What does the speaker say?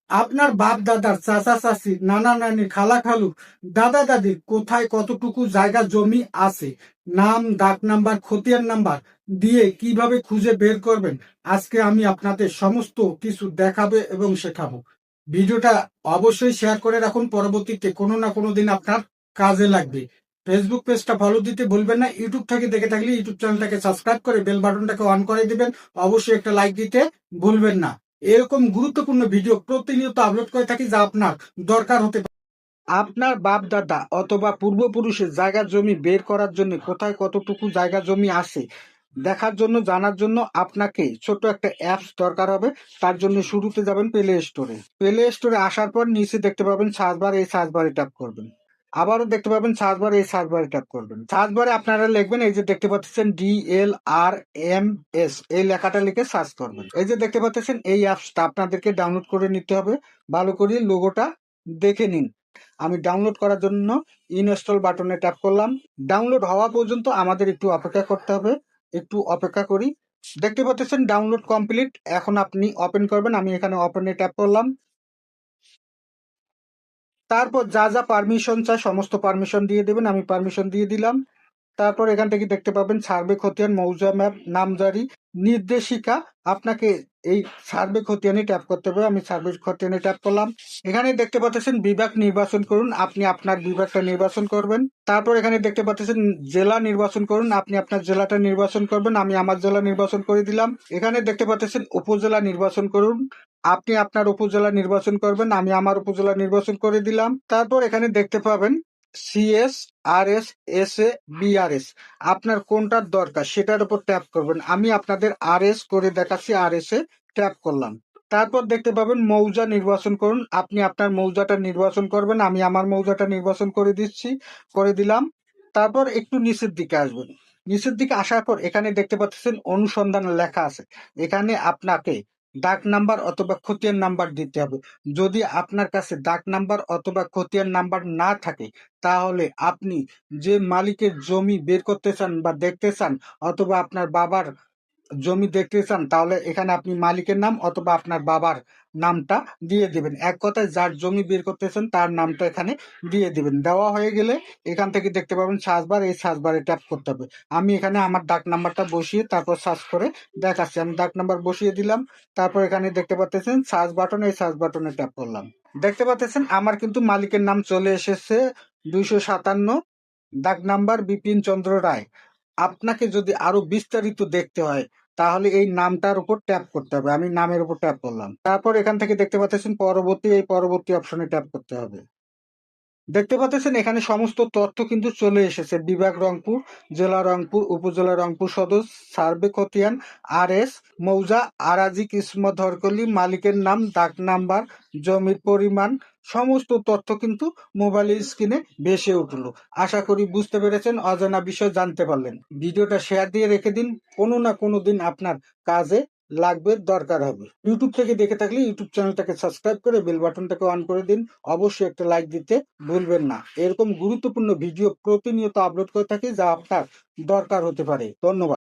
আপনার বাপ দাদার চাচা চাচি নানা নানি খালা খালু দাদা দাদির কোথায় কতটুকু জায়গা জমি আছে, নাম ডাক নাম্বার খতিয়ান নাম্বার দিয়ে কিভাবে খুঁজে বের করবেন, আজকে আমি আপনাদের সমস্ত কিছু দেখাবো এবং শেখাবো। ভিডিওটা অবশ্যই শেয়ার করে রাখুন, পরবর্তীতে কোনো না কোনো দিন আপনার কাজে লাগবে। ফেসবুক পেজটা ফলো দিতে ভুলবেন না। ইউটিউব থেকে দেখে থাকলে ইউটিউব চ্যানেলটাকে সাবস্ক্রাইব করে বেল বাটনটাকে অন করে দিবেন। অবশ্যই একটা লাইক দিতে ভুলবেন না। এরকম গুরুত্বপূর্ণ ভিডিও প্রতিনিয়ত আপলোড করে থাকি, যা আপনার দরকার হতে পারে। আপনার বাপ দাদা অথবা পূর্বপুরুষের জায়গা জমি বের করার জন্য কোথায় কতটুকু জায়গা জমি আছে দেখার জন্য, জানার জন্য আপনাকে ছোট একটা অ্যাপস দরকার হবে। তার জন্য শুরুতে যাবেন প্লে স্টোরে। প্লে স্টোরে আসার পর নিচে দেখতে পাবেন সার্চ বার, এই সার্চ বারে ট্যাপ করবেন। আবারও দেখতে পাবেন সার্চ বারে, এই সার্চ বারে ট্যাপ করবেন। সার্চ বারে আপনারা লিখবেন, এই যে দেখতে পাচ্ছেন DLRMS, এই লেখাটা লিখে সার্চ করবেন। এই যে দেখতে পাচ্ছেন এই অ্যাপসটা আপনাদেরকে ডাউনলোড করে নিতে হবে। ভালো করে লোগোটা দেখে নিন। আমি ডাউনলোড করার জন্য ইনস্টল বাটনে ট্যাপ করলাম। ডাউনলোড হওয়া পর্যন্ত আমাদের একটু অপেক্ষা করতে হবে। একটু অপেক্ষা করি। দেখতে পাচ্ছেন ডাউনলোড কমপ্লিট। এখন আপনি ওপেন করবেন। আমি এখানে ওপেনে ট্যাপ করলাম। তারপর যা যা পারমিশন চাই সমস্ত পারমিশন দিয়ে দেবেন। আমি পারমিশন দিয়ে দিলাম। তারপর এখান থেকে দেখতে পাবেন সার্ভে খতিয়ান, মৌজা ম্যাপ, নামজারি, নির্দেশিকা। আপনাকে এই সার্ভে খতিয়ানে ট্যাপ করতে হবে। আমি সার্ভে খতিয়ানে ট্যাপ করলাম। এখানে দেখতে পাচ্ছেন বিভাগ নির্বাচন করুন। আপনি আপনার বিভাগটা নির্বাচন করবেন। তারপর এখানে দেখতে পাচ্ছেন জেলা নির্বাচন করুন। আপনি আপনার জেলাটা নির্বাচন করবেন। আমি আমার জেলা নির্বাচন করে দিলাম। এখানে দেখতে পাচ্ছেন উপজেলা নির্বাচন করুন। আপনি আপনার উপজেলা নির্বাচন করবেন। আমি আমার উপজেলা নির্বাচন করে দিলাম। তারপর এখানে দেখতে পাবেন CS, RS, SA, BRS। আপনার কোনটার দরকার সেটার উপর ট্যাপ করবেন। আমি আপনাদের RS করে দেখাচ্ছি, RS এ ট্যাপ করলাম। তারপর দেখতে পাবেন মৌজা নির্বাচন করুন। আপনি আপনার মৌজাটা নির্বাচন করবেন। আমি আমার মৌজাটা নির্বাচন করে দিচ্ছি, করে দিলাম। তারপর একটু নিচের দিকে আসবেন। নিচের দিকে আসার পর এখানে দেখতে পাচ্ছেন অনুসন্ধান লেখা আছে। এখানে আপনাকে ডাক নাম্বার অথবা খতিয়ান নাম্বার দিতে হবে। যদি আপনার কাছে ডাক নাম্বার অথবা খতিয়ান নাম্বার না থাকে, তাহলে আপনি যে মালিকের জমি বের করতে চান বা দেখতে চান, অথবা আপনার বাবার জমি দেখতে চান, তাহলে এখানে আপনি মালিকের নাম অথবা আপনার বাবার নামটা দিয়ে দিবেন। এক কথায় যার জমি বের করতেছেন তার নামটা এখানে দিয়ে দিবেন। দেওয়া হয়ে গেলে এখান থেকে দেখতে পাবেন সার্চ বার, এই সার্চ বারে ট্যাপ করতে হবে। আমি এখানে আমার ডাক নাম্বারটা বসিয়ে তারপর সার্চ করে দেখাচ্ছি। আমি ডাক নাম্বার বসিয়ে দিলাম। তারপর এখানে দেখতে পাচ্ছেন সার্চ বাটন, এই সার্চ বাটনে ট্যাপ করলাম। দেখতে পাচ্ছেন আমার কিন্তু মালিকের নাম চলে এসেছে, 257, ডাক নাম্বার বিপিন চন্দ্র রায়। আপনাকে যদি আরো বিস্তারিত দেখতে হয়, তাহলে এই নামটার উপর ট্যাপ করতে হবে। আমি নামের উপর ট্যাপ করলাম। তারপর এখান থেকে দেখতে পাচ্ছেন পরবর্তী, এই পরবর্তী অপশনে ট্যাপ করতে হবে। দেখতে পাচ্ছেন এখানে সমস্ত তথ্য কিন্তু চলে এসেছে। বিভাগ রংপুর, জেলা রংপুর, উপজেলা রংপুর সদর, সার্ভে খতিয়ান, RS, মৌজা আরাজি কিসমত হরকলি, মালিকের নাম, ডাক নাম্বার, জমির পরিমাণ, সমস্ত তথ্য কিন্তু মোবাইলের স্ক্রিনে ভেসে উঠলো। আশা করি বুঝতে পেরেছেন, অজানা বিষয় জানতে পারলেন। ভিডিওটা শেয়ার দিয়ে রেখে দিন। কোনো না কোনো দিন আপনার কাজে লাগবে, দরকার হবে। ইউটিউব থেকে দেখে থাকলে ইউটিউব চ্যানেলটাকে সাবস্ক্রাইব করে বেল বাটনটাকে অন করে দিন। অবশ্যই একটা লাইক দিতে ভুলবেন না। এরকম গুরুত্বপূর্ণ ভিডিও প্রতিনিয়ত আপলোড করে থাকি, যা আপনার দরকার হতে পারে। ধন্যবাদ।